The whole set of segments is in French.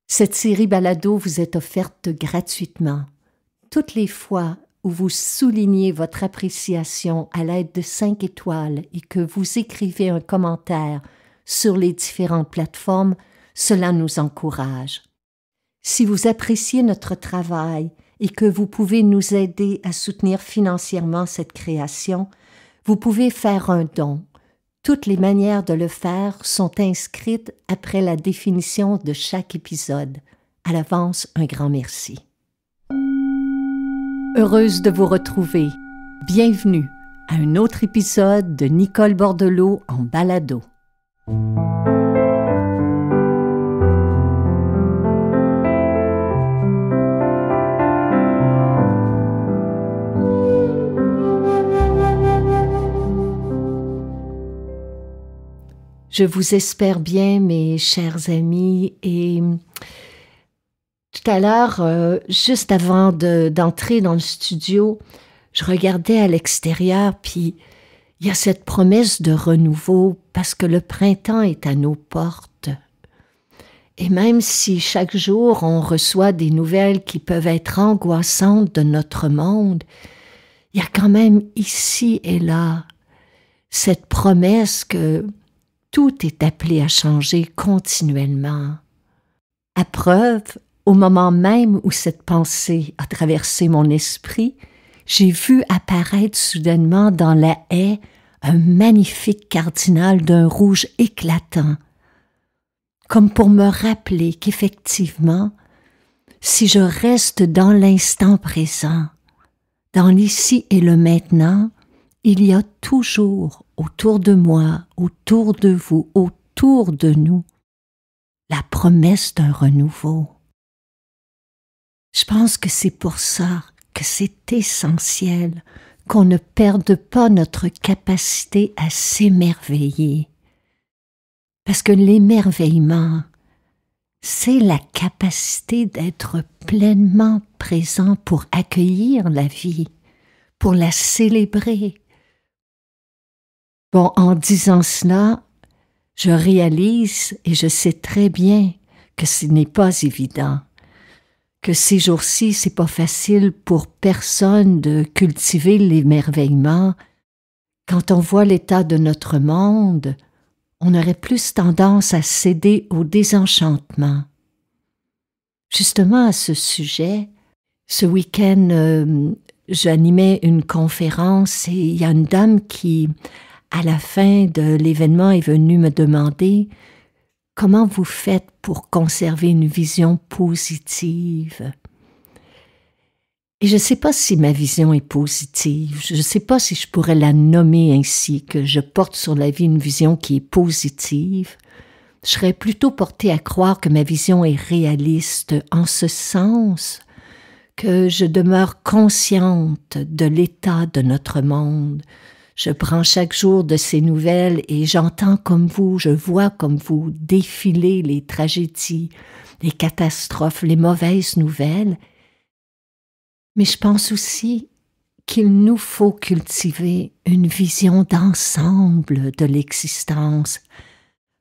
Cette série balado vous est offerte gratuitement. Toutes les fois où vous soulignez votre appréciation à l'aide de 5 étoiles et que vous écrivez un commentaire sur les différentes plateformes, cela nous encourage. Si vous appréciez notre travail et que vous pouvez nous aider à soutenir financièrement cette création, vous pouvez faire un don. Toutes les manières de le faire sont inscrites après la définition de chaque épisode. À l'avance, un grand merci. Heureuse de vous retrouver. Bienvenue à un autre épisode de Nicole Bordelot en balado. Je vous espère bien, mes chers amis, et tout à l'heure, juste avant d'entrer dans le studio, je regardais à l'extérieur, puis il y a cette promesse de renouveau, parce que le printemps est à nos portes. Et même si chaque jour on reçoit des nouvelles qui peuvent être angoissantes de notre monde, il y a quand même ici et là cette promesse que tout est appelé à changer continuellement. À preuve, au moment même où cette pensée a traversé mon esprit, j'ai vu apparaître soudainement dans la haie un magnifique cardinal d'un rouge éclatant, comme pour me rappeler qu'effectivement, si je reste dans l'instant présent, dans l'ici et le maintenant, il y a toujours autour de moi, autour de vous, autour de nous, la promesse d'un renouveau. Je pense que c'est pour ça que c'est essentiel qu'on ne perde pas notre capacité à s'émerveiller. Parce que l'émerveillement, c'est la capacité d'être pleinement présent pour accueillir la vie, pour la célébrer. Bon, en disant cela, je réalise et je sais très bien que ce n'est pas évident, que ces jours-ci, c'est pas facile pour personne de cultiver l'émerveillement. Quand on voit l'état de notre monde, on aurait plus tendance à céder au désenchantement. Justement à ce sujet, ce week-end, j'animais une conférence et il y a une dame qui, à la fin de l'événement, est venue me demander « Comment vous faites pour conserver une vision positive ?» Et je ne sais pas si ma vision est positive, je ne sais pas si je pourrais la nommer ainsi, que je porte sur la vie une vision qui est positive. Je serais plutôt portée à croire que ma vision est réaliste, en ce sens que je demeure consciente de l'état de notre monde. Je prends chaque jour de ces nouvelles et j'entends comme vous, je vois comme vous défiler les tragédies, les catastrophes, les mauvaises nouvelles. Mais je pense aussi qu'il nous faut cultiver une vision d'ensemble de l'existence,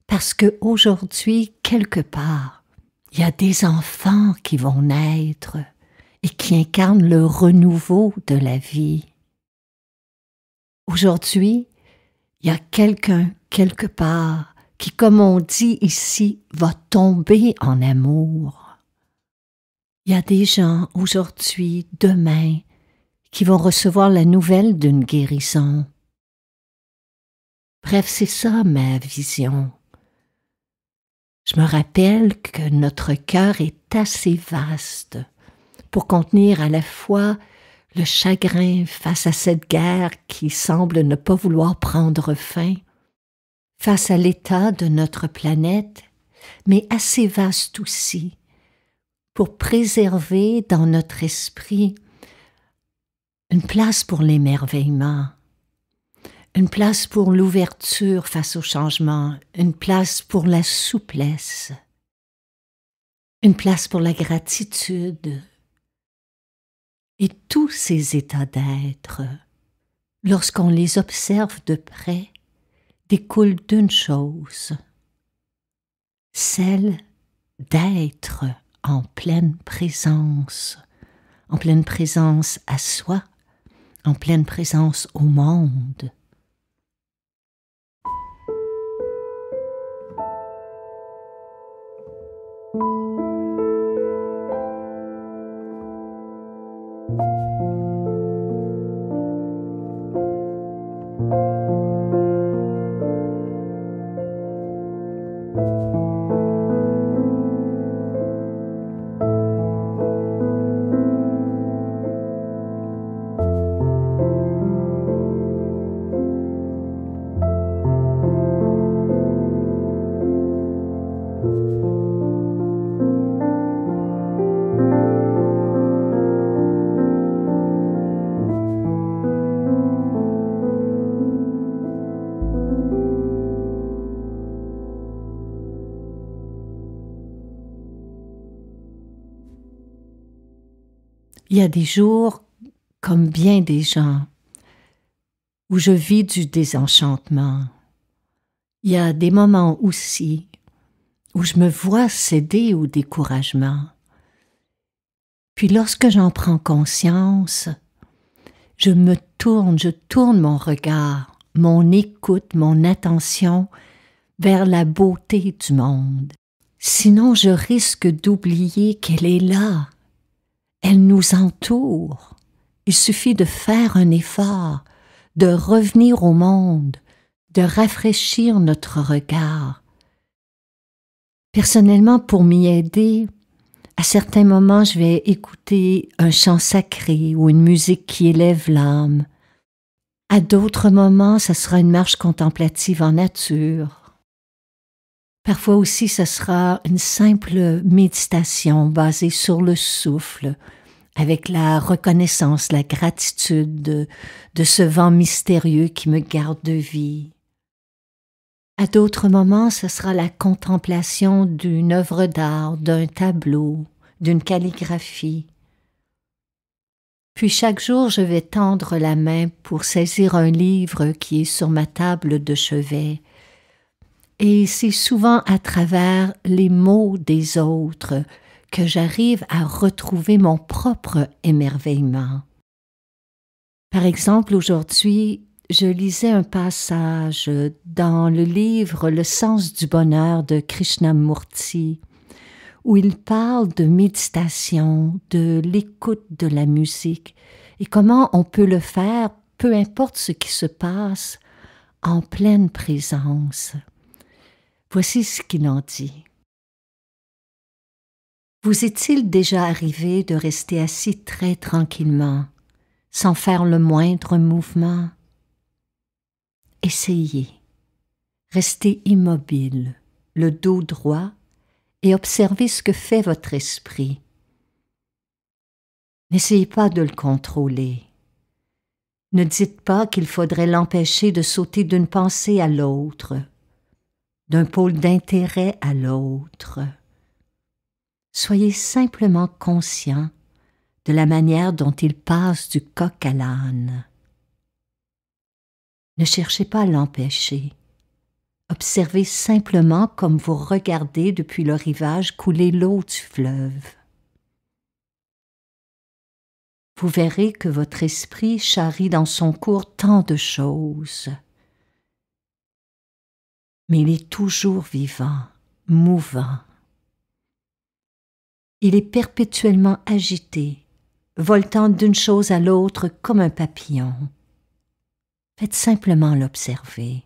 parce qu'aujourd'hui, quelque part, il y a des enfants qui vont naître et qui incarnent le renouveau de la vie. Aujourd'hui, il y a quelqu'un, quelque part, qui, comme on dit ici, va tomber en amour. Il y a des gens, aujourd'hui, demain, qui vont recevoir la nouvelle d'une guérison. Bref, c'est ça ma vision. Je me rappelle que notre cœur est assez vaste pour contenir à la fois le chagrin face à cette guerre qui semble ne pas vouloir prendre fin, face à l'état de notre planète, mais assez vaste aussi, pour préserver dans notre esprit une place pour l'émerveillement, une place pour l'ouverture face au changement, une place pour la souplesse, une place pour la gratitude. Et tous ces états d'être, lorsqu'on les observe de près, découlent d'une chose, celle d'être en pleine présence à soi, en pleine présence au monde. Il y a des jours, comme bien des gens, où je vis du désenchantement. Il y a des moments aussi où je me vois céder au découragement. Puis lorsque j'en prends conscience, je tourne mon regard, mon écoute, mon attention vers la beauté du monde. Sinon, je risque d'oublier qu'elle est là. Elle nous entoure. Il suffit de faire un effort, de revenir au monde, de rafraîchir notre regard. Personnellement, pour m'y aider, à certains moments, je vais écouter un chant sacré ou une musique qui élève l'âme. À d'autres moments, ça sera une marche contemplative en nature. Parfois aussi, ce sera une simple méditation basée sur le souffle, avec la reconnaissance, la gratitude de ce vent mystérieux qui me garde de vie. À d'autres moments, ce sera la contemplation d'une œuvre d'art, d'un tableau, d'une calligraphie. Puis chaque jour, je vais tendre la main pour saisir un livre qui est sur ma table de chevet. Et c'est souvent à travers les mots des autres que j'arrive à retrouver mon propre émerveillement. Par exemple, aujourd'hui, je lisais un passage dans le livre Le sens du bonheur de Krishnamurti, où il parle de méditation, de l'écoute de la musique, et comment on peut le faire, peu importe ce qui se passe, en pleine présence. Voici ce qu'il en dit. Vous est-il déjà arrivé de rester assis très tranquillement, sans faire le moindre mouvement? Essayez. Restez immobile, le dos droit, et observez ce que fait votre esprit. N'essayez pas de le contrôler. Ne dites pas qu'il faudrait l'empêcher de sauter d'une pensée à l'autre, d'un pôle d'intérêt à l'autre. Soyez simplement conscient de la manière dont il passe du coq à l'âne. Ne cherchez pas à l'empêcher. Observez simplement comme vous regardez depuis le rivage couler l'eau du fleuve. Vous verrez que votre esprit charrie dans son cours tant de choses. Mais il est toujours vivant, mouvant. Il est perpétuellement agité, voltant d'une chose à l'autre comme un papillon. Faites simplement l'observer.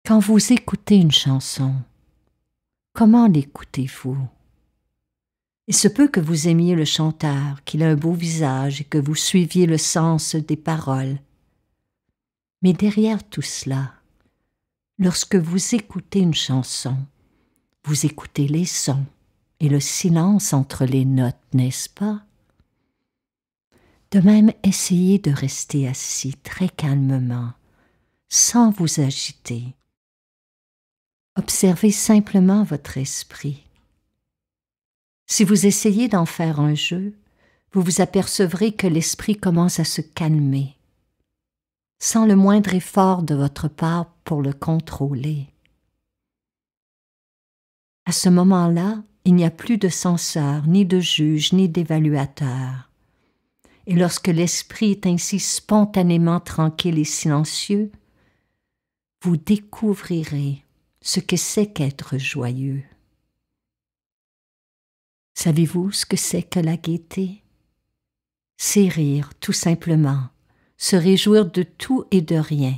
Quand vous écoutez une chanson, comment l'écoutez-vous? Il se peut que vous aimiez le chanteur, qu'il a un beau visage et que vous suiviez le sens des paroles. Mais derrière tout cela, lorsque vous écoutez une chanson, vous écoutez les sons et le silence entre les notes, n'est-ce pas? De même, essayez de rester assis très calmement, sans vous agiter. Observez simplement votre esprit. Si vous essayez d'en faire un jeu, vous vous apercevrez que l'esprit commence à se calmer, sans le moindre effort de votre part pour le contrôler. À ce moment-là, il n'y a plus de censeur, ni de juge, ni d'évaluateur. Et lorsque l'esprit est ainsi spontanément tranquille et silencieux, vous découvrirez ce que c'est qu'être joyeux. Savez-vous ce que c'est que la gaieté? C'est rire, tout simplement, se réjouir de tout et de rien.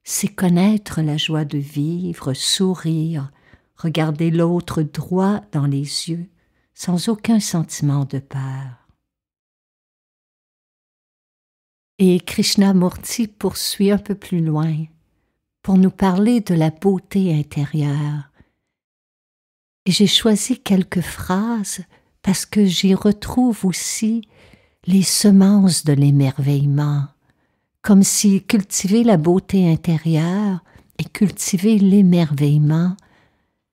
C'est connaître la joie de vivre, sourire, regarder l'autre droit dans les yeux, sans aucun sentiment de peur. Et Krishnamurti poursuit un peu plus loin pour nous parler de la beauté intérieure. Et j'ai choisi quelques phrases parce que j'y retrouve aussi les semences de l'émerveillement, comme si cultiver la beauté intérieure et cultiver l'émerveillement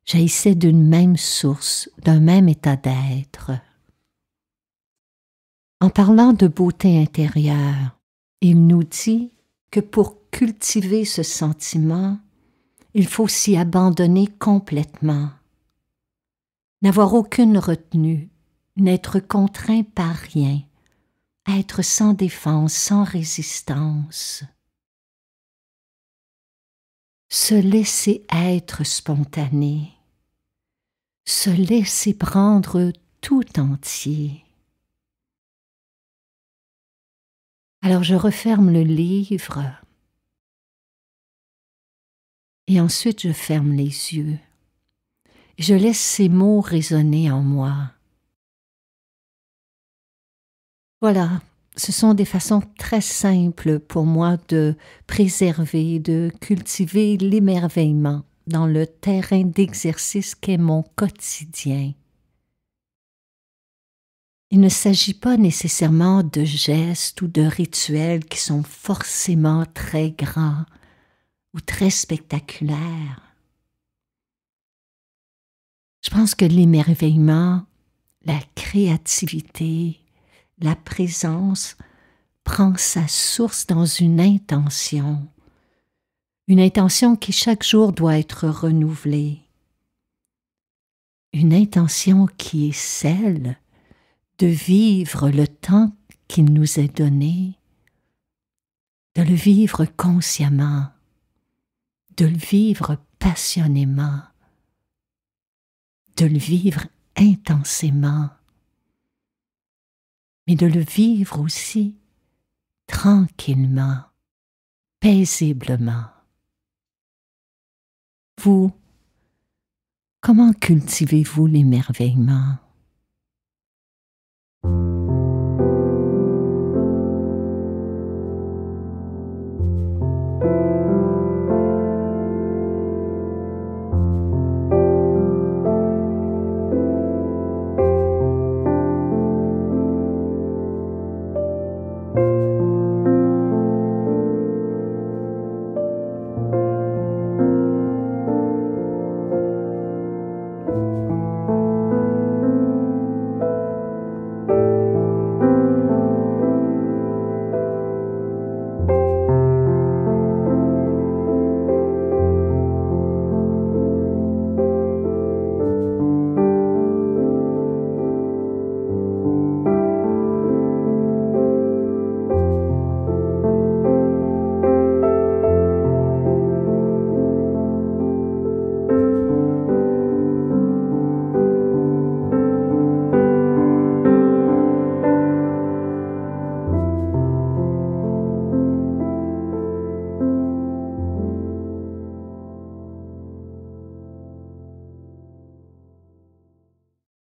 jaillissaient d'une même source, d'un même état d'être. En parlant de beauté intérieure, il nous dit que pour cultiver ce sentiment, il faut s'y abandonner complètement, n'avoir aucune retenue, n'être contraint par rien, être sans défense, sans résistance. Se laisser être spontané, se laisser prendre tout entier. Alors je referme le livre et ensuite je ferme les yeux. Je laisse ces mots résonner en moi. Voilà, ce sont des façons très simples pour moi de préserver, de cultiver l'émerveillement dans le terrain d'exercice qu'est mon quotidien. Il ne s'agit pas nécessairement de gestes ou de rituels qui sont forcément très grands ou très spectaculaires. Je pense que l'émerveillement, la créativité, la présence prend sa source dans une intention qui chaque jour doit être renouvelée, une intention qui est celle de vivre le temps qu'il nous est donné, de le vivre consciemment, de le vivre passionnément, de le vivre intensément, mais de le vivre aussi tranquillement, paisiblement. Vous, comment cultivez-vous l'émerveillement?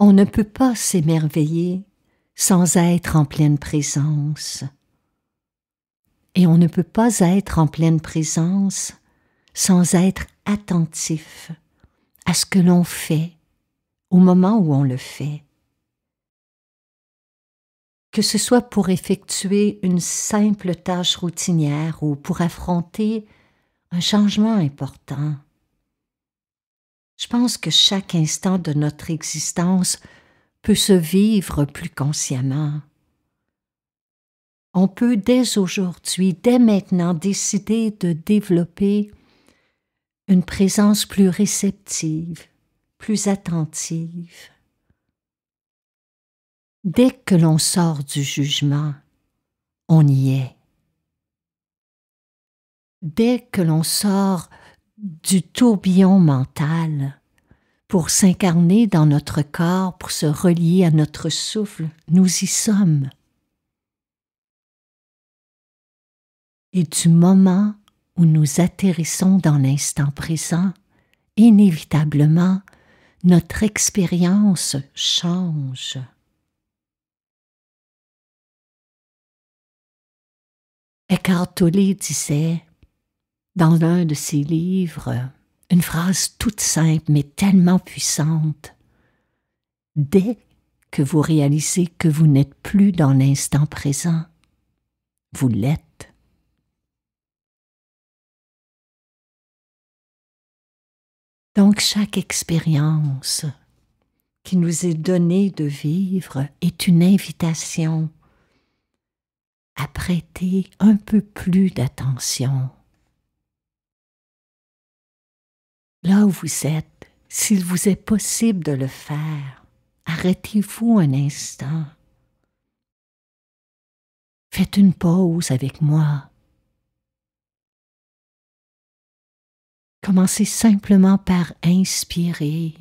On ne peut pas s'émerveiller sans être en pleine présence. Et on ne peut pas être en pleine présence sans être attentif à ce que l'on fait au moment où on le fait. Que ce soit pour effectuer une simple tâche routinière ou pour affronter un changement important. Je pense que chaque instant de notre existence peut se vivre plus consciemment. On peut dès aujourd'hui, dès maintenant, décider de développer une présence plus réceptive, plus attentive. Dès que l'on sort du jugement, on y est. Dès que l'on sort du tourbillon mental pour s'incarner dans notre corps, pour se relier à notre souffle, nous y sommes. Et du moment où nous atterrissons dans l'instant présent, inévitablement, notre expérience change. Eckhart Tolle disait, dans l'un de ses livres, une phrase toute simple mais tellement puissante. Dès que vous réalisez que vous n'êtes plus dans l'instant présent, vous l'êtes. Donc chaque expérience qui nous est donnée de vivre est une invitation à prêter un peu plus d'attention. Là où vous êtes, s'il vous est possible de le faire, arrêtez-vous un instant. Faites une pause avec moi. Commencez simplement par inspirer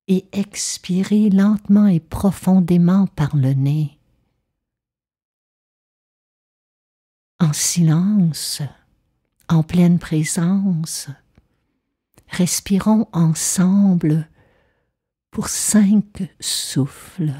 et expirer lentement et profondément par le nez. En silence, en pleine présence, respirons ensemble pour 5 souffles.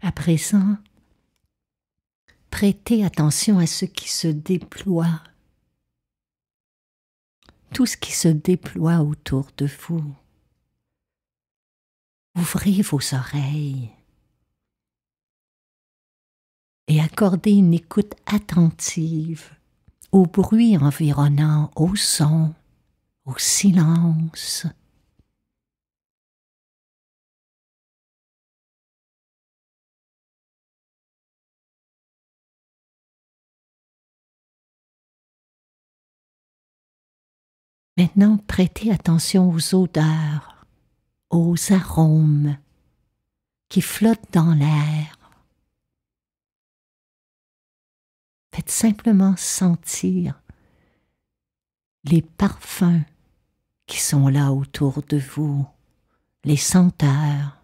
À présent, prêtez attention à ce qui se déploie, tout ce qui se déploie autour de vous. Ouvrez vos oreilles et accordez une écoute attentive au bruit environnant, au son, au silence. Maintenant, prêtez attention aux odeurs, aux arômes qui flottent dans l'air. Faites simplement sentir les parfums qui sont là autour de vous, les senteurs,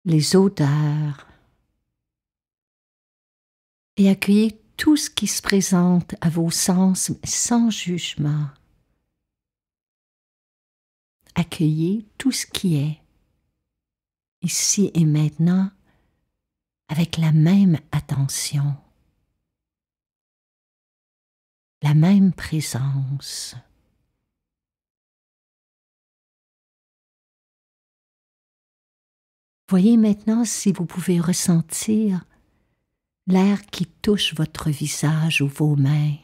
les odeurs, et accueillez tout ce qui se présente à vos sens sans jugement. Accueillez tout ce qui est, ici et maintenant, avec la même attention, la même présence. Voyez maintenant si vous pouvez ressentir l'air qui touche votre visage ou vos mains.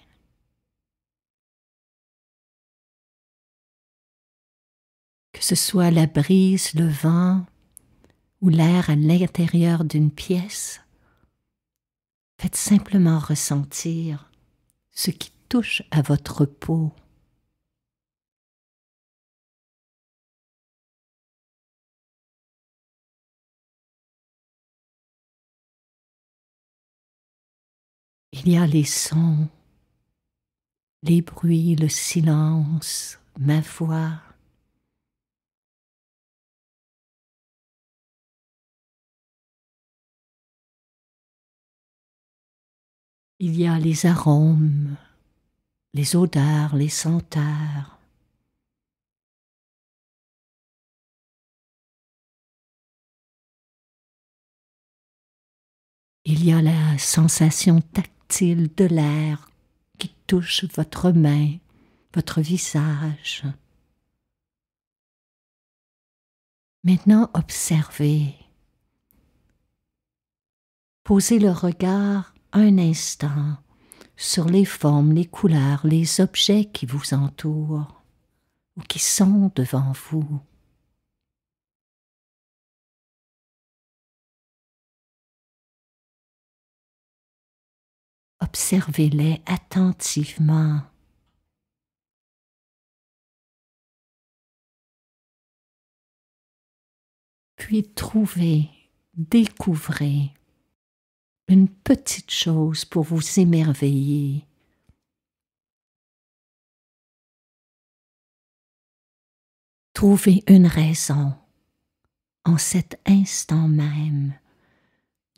Que ce soit la brise, le vent ou l'air à l'intérieur d'une pièce, faites simplement ressentir ce qui touche à votre peau. Il y a les sons, les bruits, le silence, ma voix. Il y a les arômes, les odeurs, les senteurs. Il y a la sensation tactile de l'air qui touche votre main, votre visage. Maintenant, observez. Posez le regard un instant sur les formes, les couleurs, les objets qui vous entourent ou qui sont devant vous. Observez-les attentivement. Puis trouvez, découvrez une petite chose pour vous émerveiller. Trouvez une raison, en cet instant même,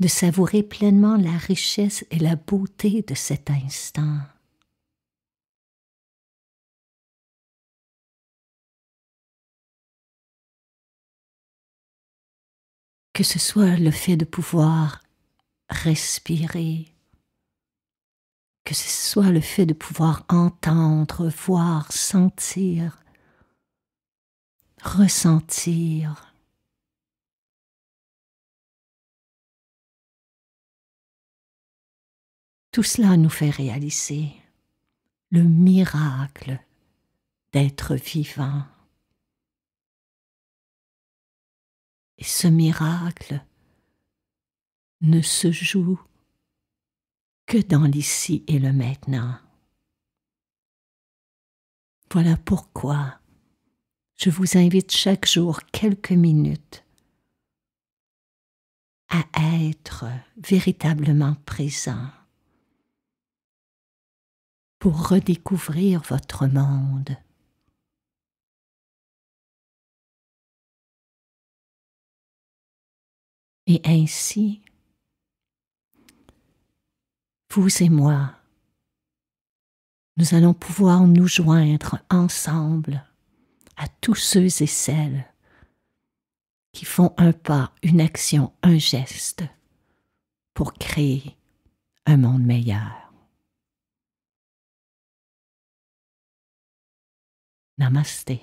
de savourer pleinement la richesse et la beauté de cet instant. Que ce soit le fait de pouvoir respirer, que ce soit le fait de pouvoir entendre, voir, sentir, ressentir. Tout cela nous fait réaliser le miracle d'être vivant. Et ce miracle ne se joue que dans l'ici et le maintenant. Voilà pourquoi je vous invite chaque jour quelques minutes à être véritablement présent pour redécouvrir votre monde. Et ainsi, vous et moi, nous allons pouvoir nous joindre ensemble à tous ceux et celles qui font un pas, une action, un geste pour créer un monde meilleur. Namasté.